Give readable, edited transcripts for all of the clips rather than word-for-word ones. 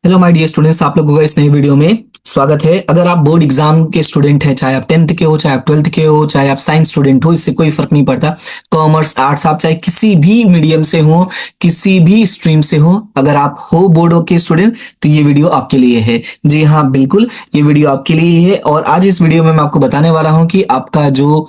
Hello my dear students, आप लोगों का इस नई वीडियो में स्वागत है। अगर आप बोर्ड एग्जाम के स्टूडेंट हैं, चाहे आप 10th के हो, चाहे आप 12th के हो, चाहे आप साइंस स्टूडेंट हो, इससे कोई फर्क नहीं पड़ता। कॉमर्स, आर्ट्स, आप चाहे किसी भी मीडियम से हो, किसी भी स्ट्रीम से हो, अगर आप हो बोर्ड के स्टूडेंट तो ये वीडियो आपके लिए है। जी हाँ, बिल्कुल ये वीडियो आपके लिए ही है। और आज इस वीडियो में मैं आपको बताने वाला हूँ कि आपका जो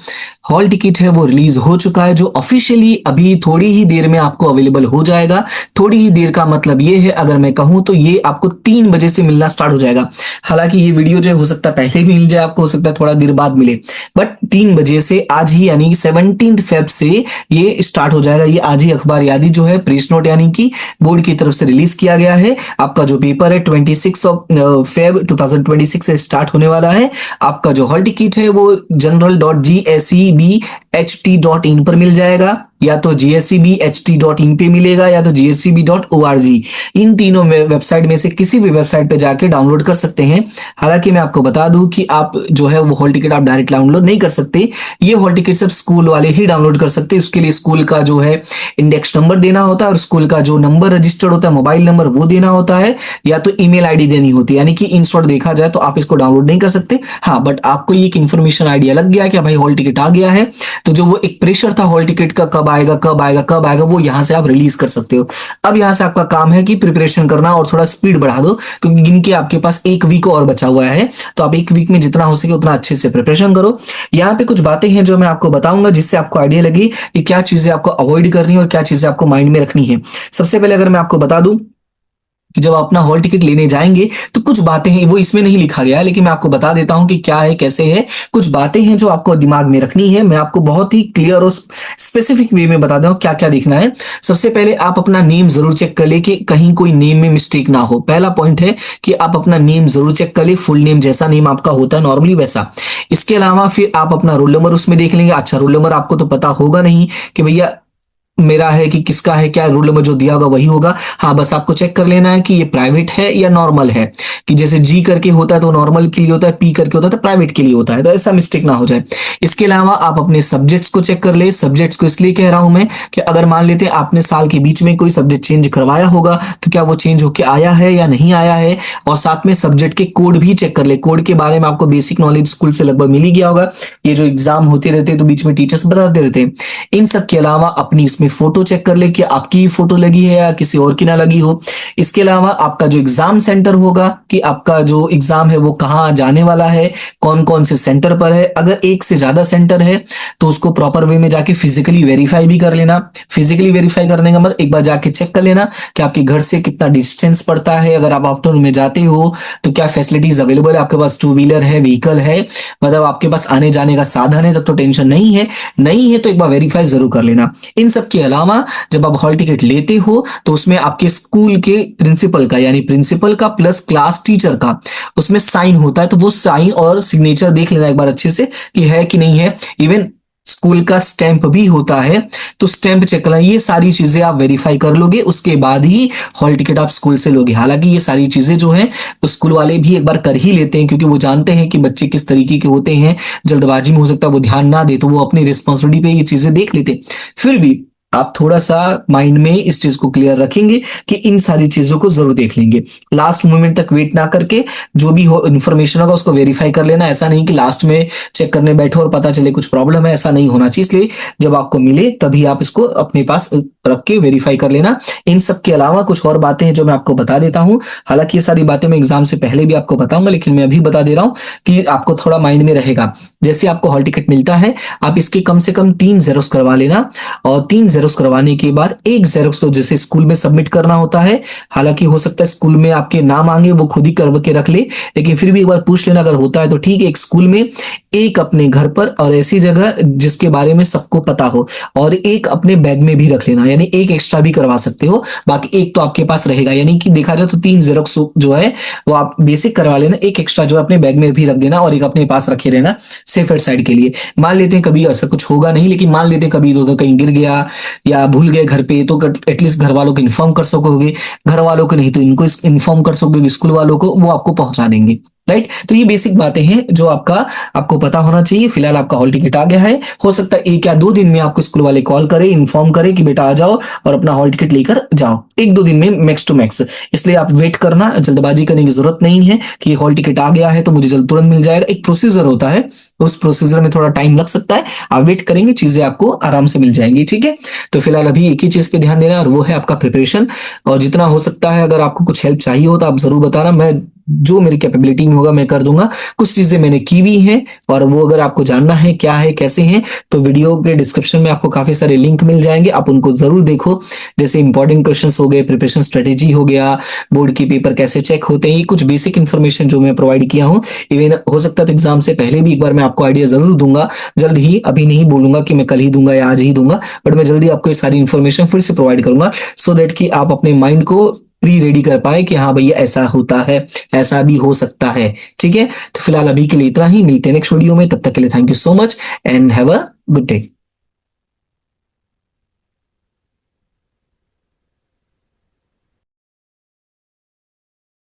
हॉल टिकट है वो रिलीज हो चुका है, जो ऑफिशियली अभी थोड़ी ही देर में आपको अवेलेबल हो जाएगा। थोड़ी ही देर का मतलब ये है, अगर मैं कहूँ तो ये आपको 3 बजे से मिलना स्टार्ट हो जाएगा। हालांकि ये वीडियो जो हो सकता है पहले भी मिल जाए आपको, हो सकता है थोड़ा देर बाद मिले, बट 3 बजे से आज ही यानी 17 फेब से ये स्टार्ट हो जाएगा। ये आज ही अखबार यादी जो है, प्रेस नोट यानी कि बोर्ड की तरफ से रिलीज किया गया है। आपका जो पेपर है 26 फेब 2026 से स्टार्ट होने वाला है। आपका जो हॉल टिकट है वो general.gscbht.in पर मिल जाएगा, या तो gscbht.in पे मिलेगा, या तो gscb.org। इन तीनों वेबसाइट में से किसी भी वेबसाइट पे जाके डाउनलोड कर सकते हैं। हालांकि मैं आपको बता दूं कि आप जो है वो हॉल टिकट आप डायरेक्ट डाउनलोड नहीं कर सकते। ये हॉल टिकट सिर्फ स्कूल वाले ही डाउनलोड कर सकते हैं। उसके लिए स्कूल का जो है इंडेक्स नंबर देना होता है, और स्कूल का जो नंबर रजिस्टर्ड होता है, मोबाइल नंबर, वो देना होता है, या तो ईमेल आईडी देनी होती है। यानी कि इन शॉर्ट देखा जाए तो आप इसको डाउनलोड नहीं कर सकते। हाँ, बट आपको ये एक इन्फॉर्मेशन आइडिया लग गया कि भाई हॉल टिकट आ गया है, तो जो वो एक प्रेशर था हॉल टिकट का कब आएगा कब आएगा कब आएगा, वो यहां से आप रिलीज कर सकते हो। अब यहां से आपका काम है कि प्रिपरेशन करना और थोड़ा स्पीड बढ़ा दो, क्योंकि गिन के आपके पास एक वीक और बचा हुआ है। तो आप एक वीक में जितना हो सके उतना अच्छे से प्रिपरेशन करो। यहाँ पे कुछ बातें हैं जो मैं आपको बताऊंगा, जिससे आपको आइडिया लगे कि क्या चीजें आपको अवॉइड करनी है और क्या चीजें आपको माइंड में रखनी है। सबसे पहले अगर मैं आपको बता दूं कि जब आप अपना हॉल टिकट लेने जाएंगे तो कुछ बातें हैं, वो इसमें नहीं लिखा गया है लेकिन मैं आपको बता देता हूं कि क्या है कैसे है। कुछ बातें हैं जो आपको दिमाग में रखनी है। मैं आपको बहुत ही क्लियर और स्पेसिफिक वे में बता दूं क्या क्या देखना है। सबसे पहले आप अपना नेम जरूर चेक कर ले कि कहीं कोई नेम में मिस्टेक ना हो। पहला पॉइंट है कि आप अपना नेम जरूर चेक कर ले, फुल नेम जैसा नेम आपका होता है नॉर्मली वैसा। इसके अलावा फिर आप अपना रोल नंबर उसमें देख लेंगे। अच्छा, रोल नंबर आपको तो पता होगा नहीं कि भैया मेरा है कि किसका है, क्या रोल नंबर जो दिया होगा वही होगा। हाँ, बस आपको चेक कर लेना है कि ये प्राइवेट है या नॉर्मल है। कि जैसे जी करके होता है तो नॉर्मल के लिए होता है, पी करके होता है तो प्राइवेट के लिए होता है, तो ऐसा मिस्टेक ना हो जाए। इसके अलावा आप अपने सब्जेक्ट्स को चेक कर ले। सब्जेक्ट्स को इसलिए कह रहा हूं मैं कि अगर मान लेते हैं आपने साल के बीच में कोई सब्जेक्ट चेंज करवाया होगा, तो क्या वो चेंज होके आया है या नहीं आया है। और साथ में सब्जेक्ट के कोड भी चेक कर ले। कोड के बारे में आपको बेसिक नॉलेज स्कूल से लगभग मिल ही गया होगा। ये जो एग्जाम होते रहते हैं तो बीच में टीचर्स बताते रहते हैं। इन सब के अलावा अपनी इसमें फोटो चेक कर ले कि आपकी फोटो लगी है या किसी और की ना लगी हो। इसके अलावा आपका जो एग्जाम सेंटर होगा, कि आपका जो एग्जाम है वो कहाँ जाने वाला है, कौन कौन से सेंटर पर है। अगर एक से ज्यादा सेंटर है तो उसको प्रॉपर वे में जाके फिजिकली वेरीफाई भी कर लेना। फिजिकली वेरीफाई करने का मतलब एक बार जाके चेक कर लेना कि आपके घर से कितना डिस्टेंस पड़ता है। अगर आप आफ्टरनून में जाते हो तो क्या फैसिलिटीज अवेलेबल है, आपके पास टू व्हीलर है, व्हीकल है, मतलब आपके पास आने जाने का साधन है, तब तो टेंशन नहीं है। नहीं है तो एक बार वेरीफाई जरूर कर लेना। इन सब के अलावा जब आप हॉल टिकट लेते हो तो उसमें आपके स्कूल के प्रिंसिपल का, यानी प्रिंसिपल का प्लस क्लास टीचर का उसमें साइन होता है, तो वो साइन और सिग्नेचर देख लेना एक बार अच्छे से कि है कि नहीं है। इवन स्कूल का स्टैंप भी होता है, तो स्टैंप चेक करना। ये सारी चीजें आप वेरीफाई कर लोगे, उसके बाद ही हॉल टिकट आप स्कूल से लोगे। हालांकि ये सारी चीजें जो है स्कूल वाले भी एक बार कर ही लेते हैं, क्योंकि वो जानते हैं कि बच्चे किस तरीके के होते हैं। जल्दबाजी में हो सकता है वो ध्यान ना दे, तो वो अपनी रिस्पॉन्सिबिलिटी पे ये चीजें देख लेते हैं। फिर भी आप थोड़ा सा माइंड में इस चीज को क्लियर रखेंगे कि इन सारी चीजों को जरूर देख लेंगे। लास्ट मोमेंट तक वेट ना करके जो भी हो इन्फॉर्मेशन होगा उसको वेरीफाई कर लेना। ऐसा नहीं कि लास्ट में चेक करने बैठो और पता चले कुछ प्रॉब्लम है, ऐसा नहीं होना चाहिए। इसलिए जब आपको मिले तभी आप इसको अपने पास रख के वेरीफाई कर लेना। इन सब के अलावा कुछ और बातें हैं जो मैं आपको बता देता हूं। हालांकि ये सारी बातें मैं एग्जाम से पहले भी आपको बताऊंगा, लेकिन मैं अभी बता दे रहा हूं कि आपको थोड़ा माइंड में रहेगा। जैसे आपको हॉल टिकट मिलता है, आप इसके कम से कम 3 जेरोक्स करवा लेना, और 3 जेरोक्स करवाने के बाद एक जेरोक्स तो जैसे स्कूल में सबमिट करना होता है। हालांकि हो सकता है स्कूल में आपके नाम आगे वो खुद ही कर के रख ले, लेकिन फिर भी एक बार पूछ लेना अगर होता है तो ठीक है। एक स्कूल में, एक अपने घर पर, और ऐसी जगह जिसके बारे में सबको पता हो, और एक अपने बैग में भी रख लेना, यानी एक एक्स्ट्रा भी करवा सकते हो। बाकी एक तो आपके पास रहेगा, यानी कि देखा जाए तो 3 जेरोक्स जो है वो आप बेसिक करवा लेना, एक एक्स्ट्रा जो अपने बैग में भी रख देना, और एक अपने पास रखे रहना सेफर साइड के लिए। मान लेते हैं कभी ऐसा कुछ होगा नहीं, लेकिन मान लेते हैं कभी इधर कहीं गिर गया या भूल गए घर पे, तो एटलीस्ट घर वालों को इन्फॉर्म कर सकोगे। घर वालों को नहीं तो इनको इन्फॉर्म कर सकोगे, स्कूल वालों को, वो आपको पहुंचा देंगे। राइट। तो ये बेसिक बातें हैं जो आपको पता होना चाहिए। फिलहाल आपका हॉल टिकट आ गया है, हो सकता है 1 या 2 दिन में आपको स्कूल वाले कॉल करे, इन्फॉर्म करे कि बेटा आ जाओ और अपना हॉल टिकट लेकर जाओ, 1-2 दिन में मैक्स टू मैक्स। इसलिए आप वेट करना, जल्दबाजी करने की जरूरत नहीं है कि हॉल टिकट आ गया है तो मुझे जल्द तुरंत मिल जाएगा। एक प्रोसीजर होता है, उस प्रोसीजर में थोड़ा टाइम लग सकता है। आप वेट करेंगे, चीजें आपको आराम से मिल जाएंगी, ठीक है। तो फिलहाल अभी एक ही चीज पे ध्यान देना है और वो है आपका प्रिपरेशन। और जितना हो सकता है, अगर आपको कुछ हेल्प चाहिए हो तो आप जरूर बताना, मैं जो मेरी कैपेबिलिटी में होगा मैं कर दूंगा। कुछ चीजें मैंने की भी हैं और वो अगर आपको जानना है क्या है कैसे हैं, तो वीडियो के डिस्क्रिप्शन में आपको काफी सारे लिंक मिल जाएंगे, आप उनको जरूर देखो। जैसे इंपॉर्टेंट क्वेश्चंस हो गए, प्रिपरेशन स्ट्रेटेजी हो गया, बोर्ड के पेपर कैसे चेक होते हैं, ये कुछ बेसिक इन्फॉर्मेशन जो मैं प्रोवाइड किया हूँ। इवन हो सकता है तो एग्जाम से पहले भी एक बार मैं आपको आइडिया जरूर दूंगा, जल्द ही। अभी नहीं बोलूंगा कि मैं कल ही दूंगा या आज ही दूंगा, बट मैं जल्दी आपको ये सारी इन्फॉर्मेशन फिर से प्रोवाइड करूंगा, सो दैट कि आप अपने माइंड को प्री रेडी कर पाए कि हाँ भैया ऐसा होता है, ऐसा भी हो सकता है, ठीक है। तो फिलहाल अभी के लिए इतना ही, मिलते हैं नेक्स्ट वीडियो में, तब तक के लिए thank you so much and have a good day.